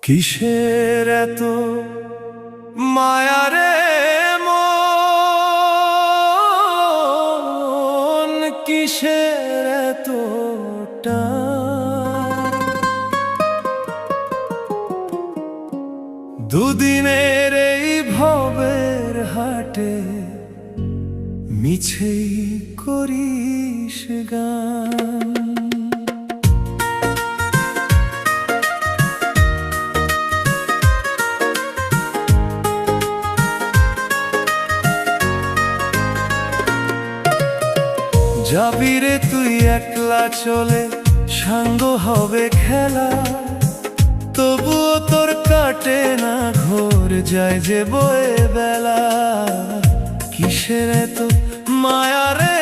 কিসের এত মায়া রে মন, কিসের এত টান? দুদিনের এই ভবের হাটে মিছেই করিস গান। যাবি রে তুই একলা চলে, সাঙ্গ হবে খেলা, তবুও তোর কাটে না ঘোর, যায় যে বয়ে বেলা। কিসের এত মায়া রে